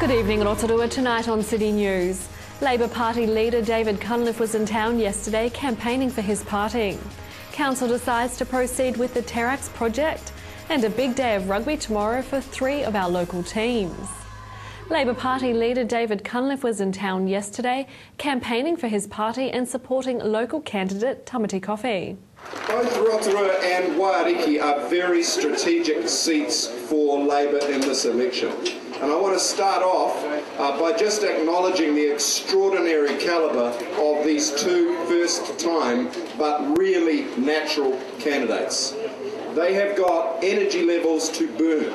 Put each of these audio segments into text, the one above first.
Good evening, Rotorua. Tonight on City News. Labour Party leader David Cunliffe was in town yesterday campaigning for his party. Council decides to proceed with the Terax project, and a big day of rugby tomorrow for 3 of our local teams. Labour Party leader David Cunliffe was in town yesterday campaigning for his party and supporting local candidate Tamati Coffee. Both Rotorua and Waiariki are very strategic seats for Labour in this election. And I want to start off by just acknowledging the extraordinary calibre of these two first-time but really natural candidates. They have got energy levels to burn.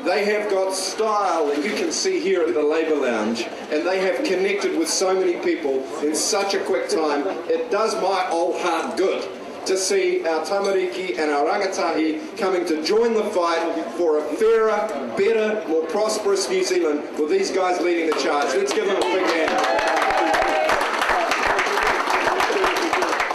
They have got style that you can see here at the Labour Lounge, and they have connected with so many people in such a quick time. It does my old heart good to see our tamariki and our rangatahi coming to join the fight for a fairer, better, more prosperous New Zealand with these guys leading the charge. Let's give them a big hand.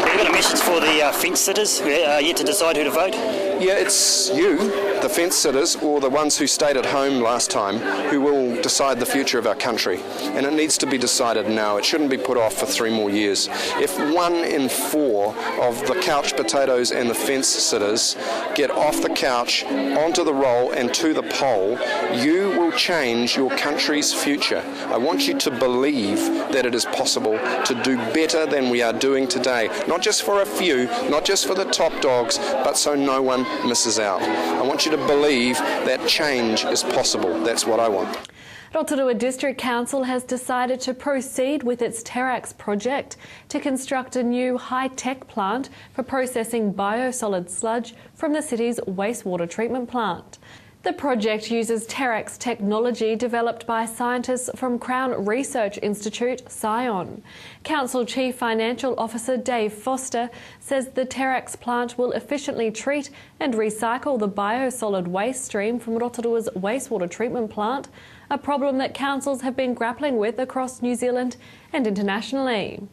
We've got a message for the fence sitters who are yet to decide who to vote. Yeah, it's you, the fence sitters, or the ones who stayed at home last time, who will decide the future of our country. And it needs to be decided now. It shouldn't be put off for 3 more years. If 1 in 4 of the couch potatoes and the fence sitters get off the couch, onto the roll and to the poll, you will change your country's future. I want you to believe that it is possible to do better than we are doing today. Not just for a few, not just for the top dogs, but so no one misses out. I want you to believe that change is possible. That's what I want. Rotorua District Council has decided to proceed with its Terax project to construct a new high-tech plant for processing biosolid sludge from the city's wastewater treatment plant. The project uses Terax technology developed by scientists from Crown Research Institute, Scion. Council Chief Financial Officer Dave Foster says the Terax plant will efficiently treat and recycle the biosolid waste stream from Rotorua's wastewater treatment plant, a problem that councils have been grappling with across New Zealand and internationally.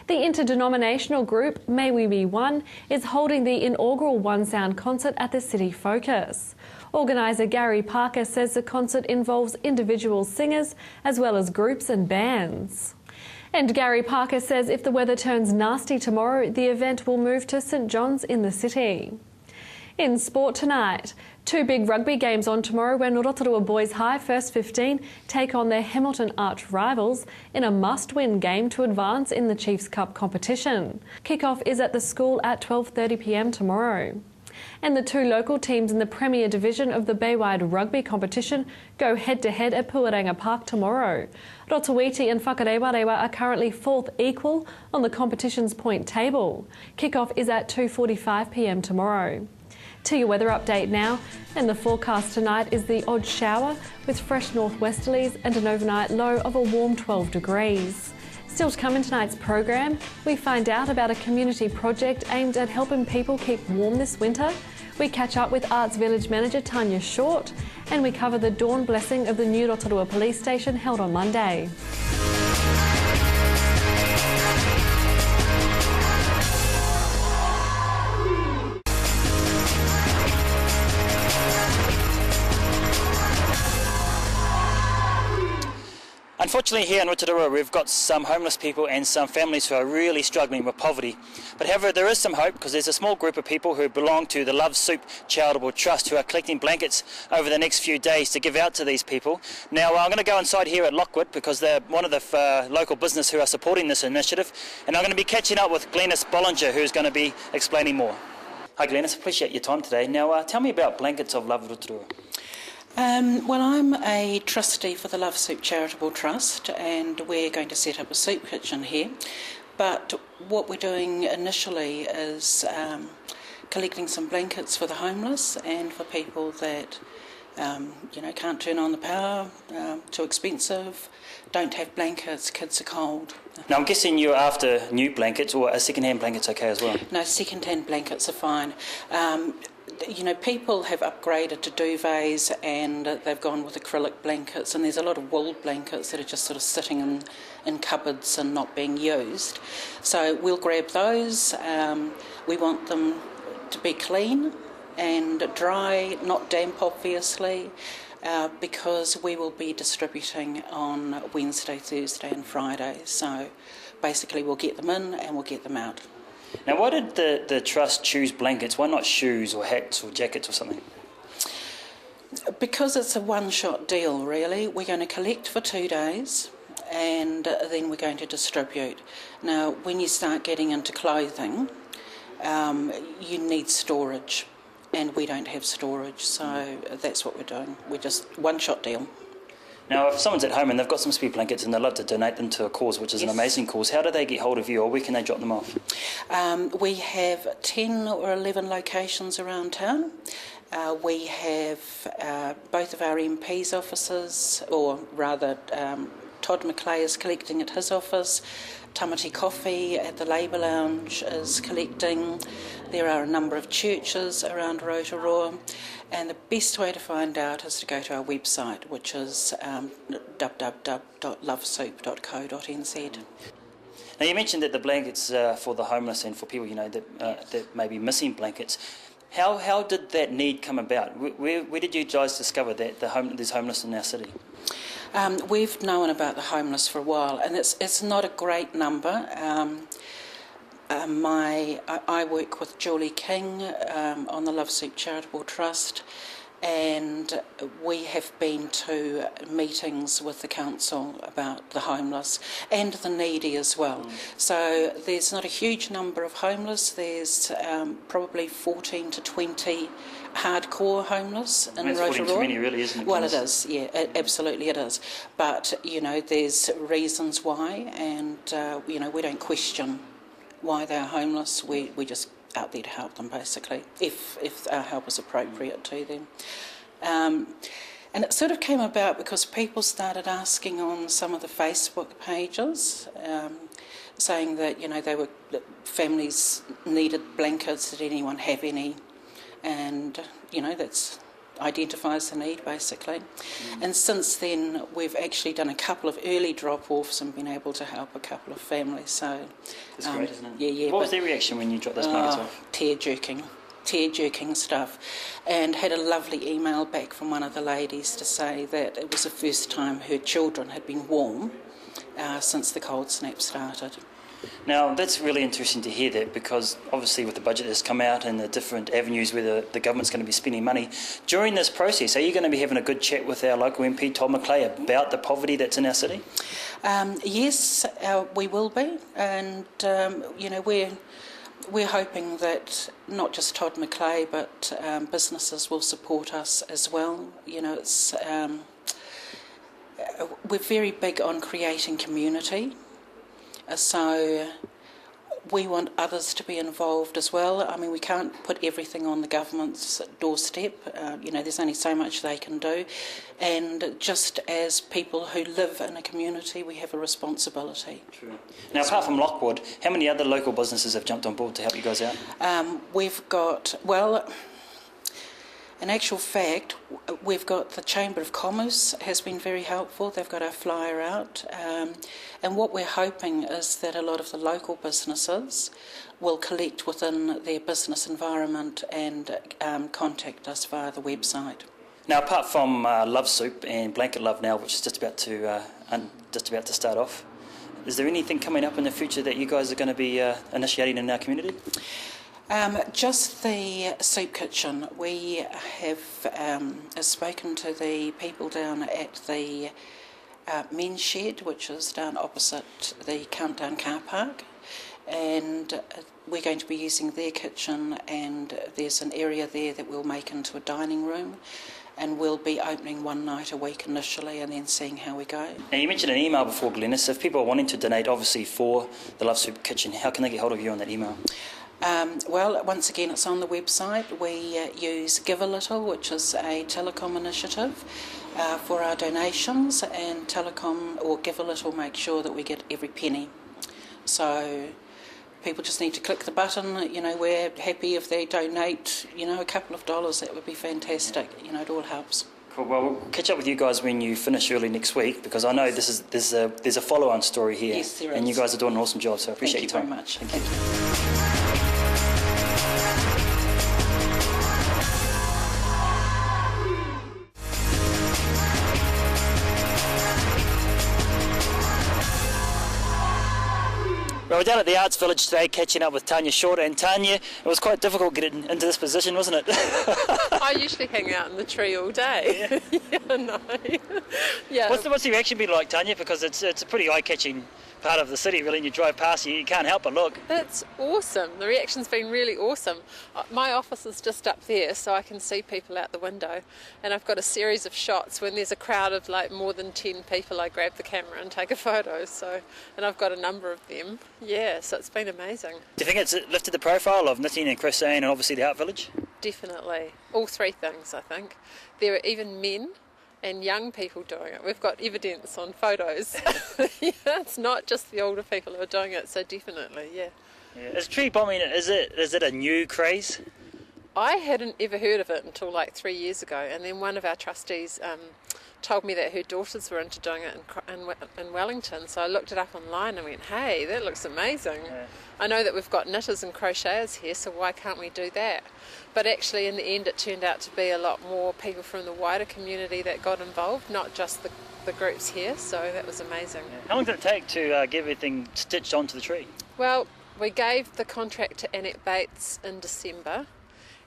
The interdenominational group May We Be One is holding the inaugural One Sound concert at the City Focus. Organiser Gary Parker says the concert involves individual singers as well as groups and bands. And Gary Parker says if the weather turns nasty tomorrow, the event will move to St John's in the city. In sport tonight, 2 big rugby games on tomorrow when Rotorua Boys High First 15 take on their Hamilton arch rivals in a must-win game to advance in the Chiefs Cup competition. Kick-off is at the school at 12:30 p.m. tomorrow. And the 2 local teams in the Premier Division of the Baywide Rugby competition go head-to-head at Puaranga Park tomorrow. Rotowiti and Whakarewarewa are currently 4th equal on the competition's point table. Kick-off is at 2:45 p.m. tomorrow. To your weather update now, and the forecast tonight is the odd shower with fresh northwesterlies and an overnight low of a warm 12 degrees. Still to come in tonight's program, we find out about a community project aimed at helping people keep warm this winter. We catch up with Arts Village manager Tanya Short, and we cover the dawn blessing of the new Rotorua police station held on Monday. Unfortunately, here in Rotorua, we've got some homeless people and some families who are really struggling with poverty. But however, there is some hope because there's a small group of people who belong to the Love Soup Charitable Trust who are collecting blankets over the next few days to give out to these people. Now, I'm going to go inside here at Lockwood because they're one of the local business who are supporting this initiative. And I'm going to be catching up with Glenys Bollinger, who's going to be explaining more. Hi Glenys, appreciate your time today. Now, tell me about Blankets of Love Rotorua. Well, I'm a trustee for the Love Soup Charitable Trust, and we're going to set up a soup kitchen here. But what we're doing initially is collecting some blankets for the homeless and for people that can't turn on the power, too expensive, don't have blankets, kids are cold. Now I'm guessing you're after new blankets, or a second-hand blanket's okay as well? No, second-hand blankets are fine. People have upgraded to duvets and they've gone with acrylic blankets, and there's a lot of wool blankets that are just sort of sitting in cupboards and not being used. So we'll grab those. We want them to be clean and dry, not damp obviously. because we will be distributing on Wednesday, Thursday and Friday. So basically we'll get them in and we'll get them out. Now, why did the Trust choose blankets? Why not shoes or hats or jackets or something? Because it's a one-shot deal, really. We're going to collect for 2 days and then we're going to distribute. Now, when you start getting into clothing, you need storage, and we don't have storage, so that's what we're doing. We're just one-shot deal. Now, if someone's at home and they've got some spare blankets and they'd love to donate them to a cause, which is an amazing cause, how do they get hold of you, or where can they drop them off? We have 10 or 11 locations around town. We have both of our MP's offices, or rather Todd McClay is collecting at his office. Tamati Coffee at the Labour Lounge is collecting. There are a number of churches around Rotorua, and the best way to find out is to go to our website, which is www.lovesoup.co.nz. Now, you mentioned that the blankets for the homeless and for people, that may be missing blankets. How did that need come about? Where did you guys discover that there's homeless in our city? We've known about the homeless for a while, and it's not a great number. I work with Julie King on the Love Soup Charitable Trust, and we have been to meetings with the council about the homeless and the needy as well. So there's not a huge number of homeless. There's probably 14 to 20 hardcore homeless in Rotorua. That's too many, really, isn't it? Well, it is, yeah, absolutely it is. But, there's reasons why, and, we don't question why they're homeless. We're just out there to help them, basically, if our help is appropriate to them. And it sort of came about because people started asking on some of the Facebook pages, saying that, families needed blankets, did anyone have any? And, that identifies the need, basically. And since then, we've actually done a couple of early drop-offs and been able to help a couple of families. So, that's great, isn't it? Yeah. What was their reaction when you dropped those blankets off? Tear-jerking stuff. And had a lovely email back from one of the ladies to say that it was the first time her children had been warm since the cold snap started. Now, that's really interesting to hear that, because obviously with the budget that's come out and the different avenues where the government's going to be spending money, during this process, are you going to be having a good chat with our local MP, Todd McClay, about the poverty that's in our city? Yes, we will be, and, we're hoping that not just Todd McClay, but businesses will support us as well. We're very big on creating community. So we want others to be involved as well. I mean, we can't put everything on the government's doorstep. There's only so much they can do. And just as people who live in a community, we have a responsibility. True. Now, apart from Lockwood, how many other local businesses have jumped on board to help you guys out? We've got, in actual fact, we've got the Chamber of Commerce has been very helpful. They've got our flyer out. And what we're hoping is that a lot of the local businesses will collect within their business environment and contact us via the website. Now, apart from Love Soup and Blanket Love now, which is just about to start off, is there anything coming up in the future that you guys are going to be initiating in our community? Just the soup kitchen. We have spoken to the people down at the men's shed, which is down opposite the Countdown car park, and we're going to be using their kitchen, and there's an area there that we'll make into a dining room, and we'll be opening one night a week initially and then seeing how we go. Now, you mentioned an email before, Glenys. If people are wanting to donate, obviously, for the Love Soup Kitchen, how can they get hold of you on that email? Once again, it's on the website. We use Give a Little, which is a telecom initiative for our donations, and telecom or Give a Little make sure that we get every penny. So people just need to click the button. We're happy if they donate, a couple of dollars. That would be fantastic. It all helps. Cool. Well, we'll catch up with you guys when you finish early next week, because I know there's a follow-on story here. Yes, there is. And you guys are doing an awesome job, so I appreciate your time. Thank you very much. Thank you. we're down at the Arts Village today catching up with Tanya Short. And Tanya, it was quite difficult getting into this position, wasn't it? I usually hang out in the tree all day. Yeah, no. Yeah. What's the reaction been like, Tanya? Because it's a pretty eye-catching part of the city, really, and you drive past, you can't help but look. It's awesome. The reaction's been really awesome. My office is just up there, so I can see people out the window, and I've got a series of shots. When there's a crowd of like more than 10 people, I grab the camera and take a photo. And I've got a number of them. Yeah, so it's been amazing. Do you think it's lifted the profile of knitting and crocheting and obviously the Art Village? Definitely. All three things, I think. There are even men and young people doing it. We've got evidence on photos. Yeah, it's not just the older people who are doing it, so definitely, yeah. Is tree bombing, is it a new craze? I hadn't ever heard of it until like 3 years ago, and then one of our trustees told me that her daughters were into doing it in Wellington, so I looked it up online and went, hey, that looks amazing. Yeah. I know that we've got knitters and crocheters here, so why can't we do that? But actually in the end it turned out to be a lot more people from the wider community that got involved, not just the groups here, so that was amazing. Yeah. How long did it take to get everything stitched onto the tree? Well, we gave the contract to Annette Bates in December,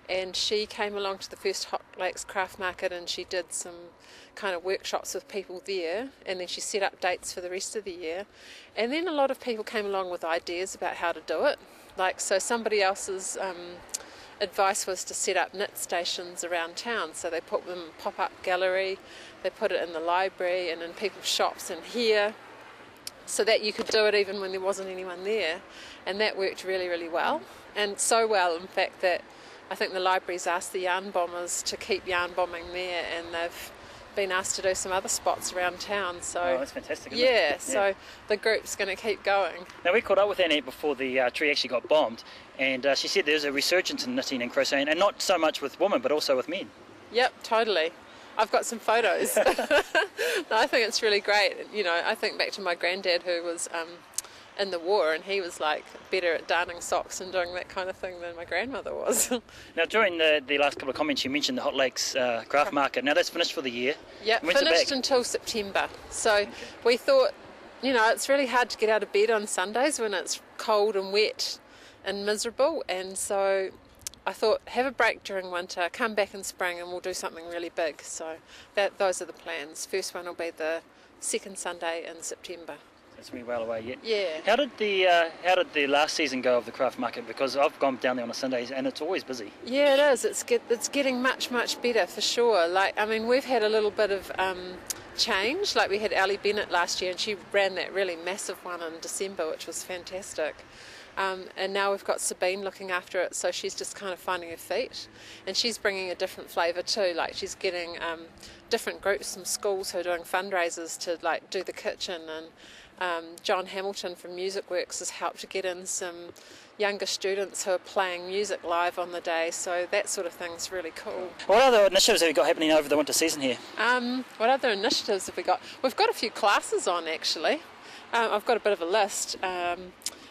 and she came along to the first Hot Lakes Craft Market and she did some kind of workshops with people there, and then she set up dates for the rest of the year. And then a lot of people came along with ideas about how to do it. So somebody else's advice was to set up knit stations around town. So they put them in a pop-up gallery, they put it in the library and in people's shops and here, so that you could do it even when there wasn't anyone there. And that worked really, really well. And so well, in fact, that I think the library's asked the yarn bombers to keep yarn bombing there, and they've been asked to do some other spots around town. So that's fantastic. So the group's going to keep going. Now, we caught up with Annette before the tree actually got bombed, and she said there's a resurgence in knitting and crocheting, and not so much with women but also with men. Yep, totally. I've got some photos. No, I think it's really great. You know, I think back to my granddad who was in the war, and he was like better at darning socks and doing that kind of thing than my grandmother was. Now, during the last couple of comments you mentioned the Hot Lakes Craft Market. Now that's finished for the year. Yeah, finished until September. So we thought, you know, it's really hard to get out of bed on Sundays when it's cold and wet and miserable, and so I thought have a break during winter, come back in spring and we'll do something really big. So those are the plans. First one will be the second Sunday in September. It's really well away yet. Yeah. How did the last season go of the craft market? Because I've gone down there on a Sundays and it's always busy. Yeah, it is. It's getting much better for sure. Like, I mean, we've had a little bit of change. Like we had Ali Bennett last year, and she ran that really massive one in December, which was fantastic. And now we've got Sabine looking after it, so she's just kind of finding her feet, and she's bringing a different flavour too. Like she's getting different groups from schools who are doing fundraisers to like do the kitchen, and John Hamilton from Music Works has helped to get in some younger students who are playing music live on the day, so that sort of thing's really cool. What other initiatives have you got happening over the winter season here? What other initiatives have we got? We've got a few classes on actually. I've got a bit of a list.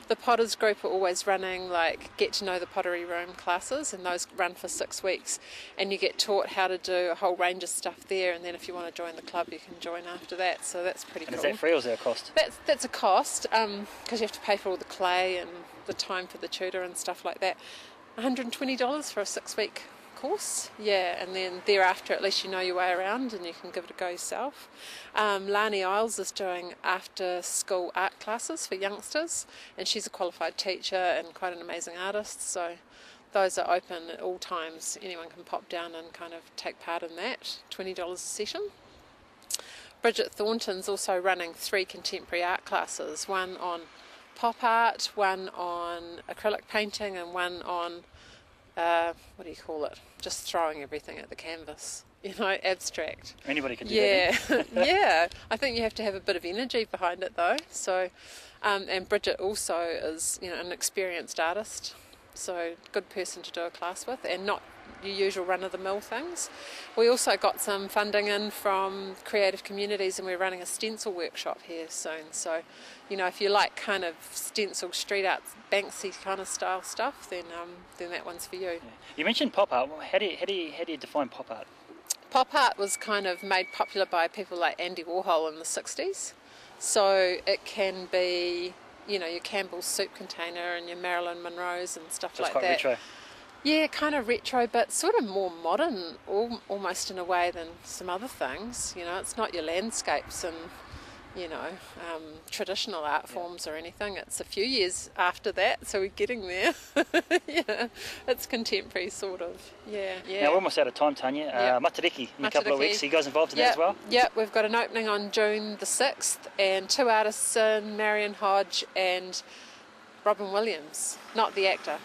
The Potters group are always running like get to know the pottery room classes, and those run for 6 weeks, and you get taught how to do a whole range of stuff there, and then if you want to join the club you can join after that, so that's pretty cool. Is that free or is there a cost? That's a cost, because you have to pay for all the clay and the time for the tutor and stuff like that. $120 for a 6-week course, yeah, and then thereafter at least you know your way around and you can give it a go yourself. Lani Isles is doing after school art classes for youngsters, and she's a qualified teacher and quite an amazing artist, so those are open at all times. Anyone can pop down and kind of take part in that. $20 a session. Bridget Thornton's also running 3 contemporary art classes, one on pop art, one on acrylic painting, and one on what do you call it? Just throwing everything at the canvas, you know, abstract. Anybody can do that. Yeah, yeah. I think you have to have a bit of energy behind it though. So, and Bridget also is, you know, an experienced artist, so good person to do a class with, and not your usual run-of-the-mill things. We also got some funding in from Creative Communities, and we're running a stencil workshop here soon. So, you know, if you like kind of stencil street art, Banksy kind of style stuff, then that one's for you. Yeah. You mentioned pop art. How do you define pop art? Pop art was kind of made popular by people like Andy Warhol in the 60s. So it can be you know, your Campbell's soup container and your Marilyn Monroe's and stuff So like it's quite that. retro. Yeah, kind of retro, but sort of more modern, almost in a way, than some other things. You know, it's not your landscapes and, you know, traditional art forms or anything. It's a few years after that, so we're getting there. Yeah, it's contemporary, sort of. Yeah. Now, we're almost out of time, Tanya. Yep. Matariki in a couple of Matariki. weeks. Are you guys involved in that as well? Yeah, we've got an opening on June the 6th, and 2 artists in, Marion Hodge and Robin Williams, not the actor.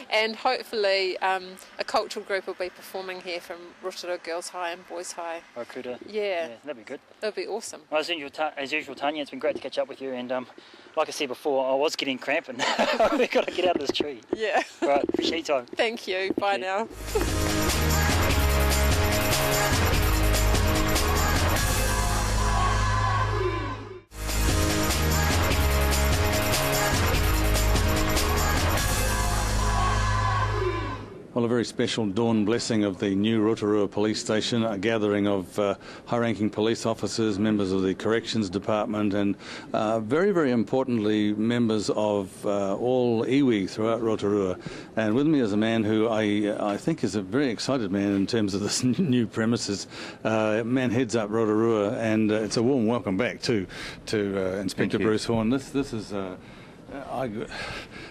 And hopefully a cultural group will be performing here from Rotorua Girls High and Boys High. Rotorua. Yeah, That'd be good. it'll be awesome. Well, as usual, Tanya, it's been great to catch up with you. And like I said before, I was getting cramp and we've got to get out of this tree. Yeah. Right, appreciate your time. Thank you. Bye now. Well, a very special dawn blessing of the new Rotorua Police Station, a gathering of high-ranking police officers, members of the Corrections Department, and very, very importantly, members of all iwi throughout Rotorua. And with me is a man who I think is a very excited man in terms of this new premises. Man heads up Rotorua, and it's a warm welcome back to Inspector Bruce Horn. This is...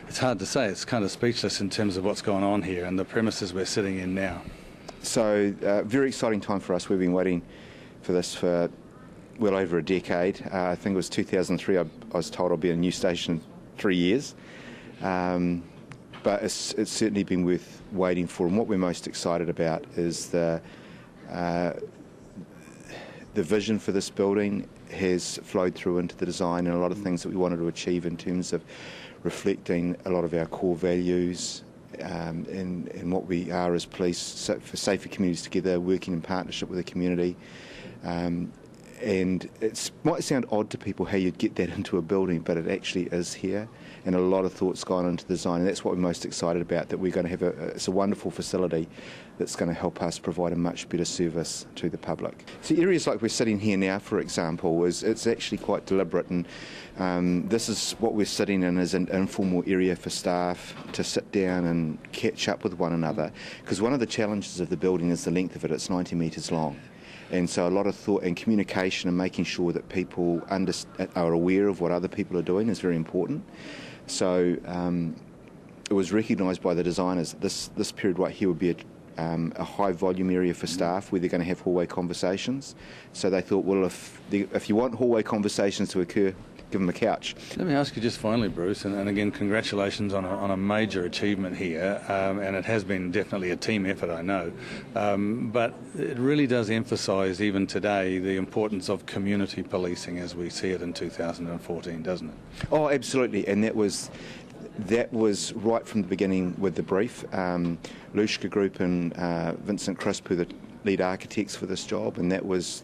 it's hard to say. It's kind of speechless in terms of what's going on here and the premises we're sitting in now. So, very exciting time for us. We've been waiting for this for well over a decade. I think it was 2003 I was told I'll be a new station 3 years. But it's certainly been worth waiting for. And what we're most excited about is the vision for this building has flowed through into the design, and a lot of things that we wanted to achieve in terms of reflecting a lot of our core values and what we are as police, for safer communities together, working in partnership with the community. And it might sound odd to people how you'd get that into a building, but it actually is here, and a lot of thought's gone into the design, and that's what we're most excited about, that we're going to have it's a wonderful facility that's going to help us provide a much better service to the public. So areas like we're sitting here now, for example, it's actually quite deliberate, and this is what we're sitting in, is an informal area for staff to sit down and catch up with one another, because one of the challenges of the building is the length of it. It's 90 metres long. And so a lot of thought and communication and making sure that people are aware of what other people are doing is very important. So it was recognised by the designers that this period right here would be a high volume area for staff where they're going to have hallway conversations. So they thought, well, if you want hallway conversations to occur, give them a couch. Let me ask you just finally, Bruce, and again, congratulations on a major achievement here, and it has been definitely a team effort, I know, but it really does emphasise even today the importance of community policing as we see it in 2014, doesn't it? Oh, absolutely, and that was right from the beginning with the brief. Lushka Group and Vincent Crisp, who are the lead architects for this job, and that was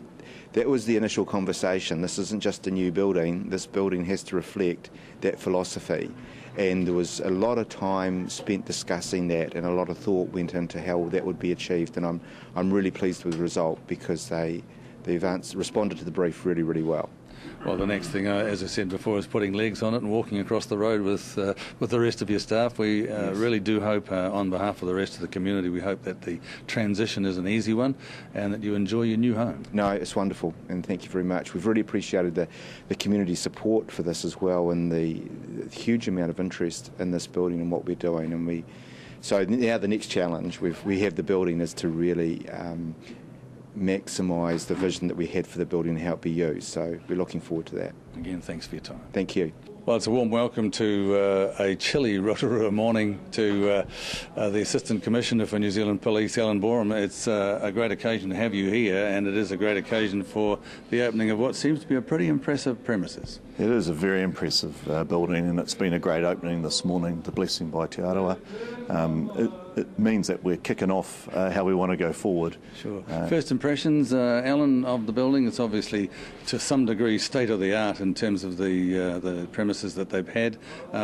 the initial conversation. This isn't just a new building. This building has to reflect that philosophy. And there was a lot of time spent discussing that, and a lot of thought went into how that would be achieved. And I'm really pleased with the result, because they've responded to the brief really, really well. Well, the next thing, as I said before, is putting legs on it and walking across the road with the rest of your staff. We really do hope, on behalf of the rest of the community, we hope that the transition is an easy one and that you enjoy your new home. No, it's wonderful, and thank you very much. We've really appreciated the community support for this as well, and the huge amount of interest in this building and what we're doing. And so now the next challenge we have the building is to really maximise the vision that we had for the building and how it be used. So we're looking forward to that. Again, thanks for your time. Thank you. Well, it's a warm welcome to a chilly Rotorua morning to the Assistant Commissioner for New Zealand Police, Alan Borum. It's a great occasion to have you here, and it is a great occasion for the opening of what seems to be a pretty impressive premises. It is a very impressive building, and it's been a great opening this morning, the blessing by Te Arawa. It means that we're kicking off how we want to go forward. Sure. First impressions, Alan, of the building. It's obviously to some degree state-of-the-art in terms of the premises that they've had,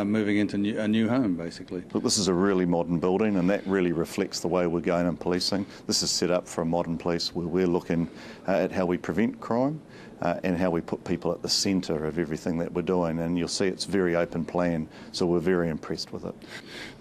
moving into a new home, basically. Look, this is a really modern building, and that really reflects the way we're going in policing. This is set up for a modern police where we're looking at how we prevent crime, and how we put people at the centre of everything that we're doing. And you'll see it's very open plan, so we're very impressed with it.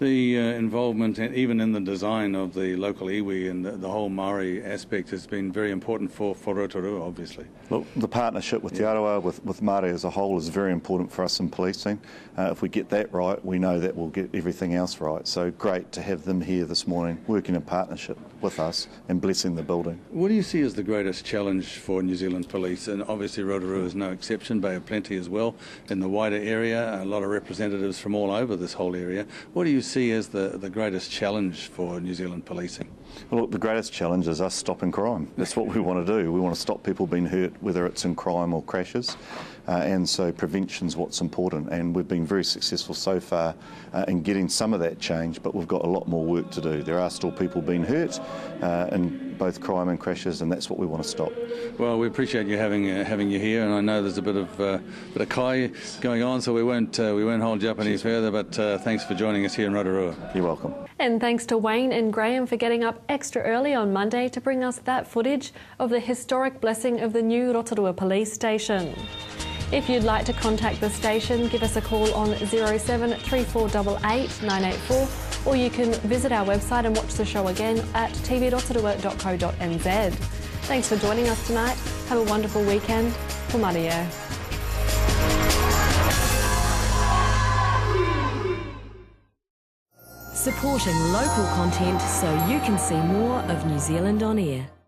The involvement, even in the design of the local iwi and the whole Maori aspect, has been very important for Rotorua, obviously. Look, the partnership with Te Arawa, with Māori as a whole, is very important for us in policing. If we get that right, we know that we'll get everything else right. So great to have them here this morning, working in partnership with us and blessing the building. What do you see as the greatest challenge for New Zealand Police? And obviously Rotorua is no exception, Bay of Plenty as well, in the wider area, a lot of representatives from all over this whole area. What do you see as the greatest challenge for New Zealand policing? Well, look, the greatest challenge is us stopping crime. That's what we want to do. We want to stop people being hurt, whether it's in crime or crashes. And so prevention's what's important. And we've been very successful so far in getting some of that change, but we've got a lot more work to do. There are still people being hurt in both crime and crashes, and that's what we want to stop. Well, we appreciate you having you here, and I know there's a bit of kai going on, so we won't hold you up any further. But thanks for joining us here in Rotorua. You're welcome. And thanks to Wayne and Graham for getting up extra early on Monday to bring us that footage of the historic blessing of the new Rotorua Police Station. If you'd like to contact the station, give us a call on 07 3488 984, or you can visit our website and watch the show again at tvrotorua.co.nz. Thanks for joining us tonight. Have a wonderful weekend. Ko Maria. Supporting local content so you can see more of New Zealand on air.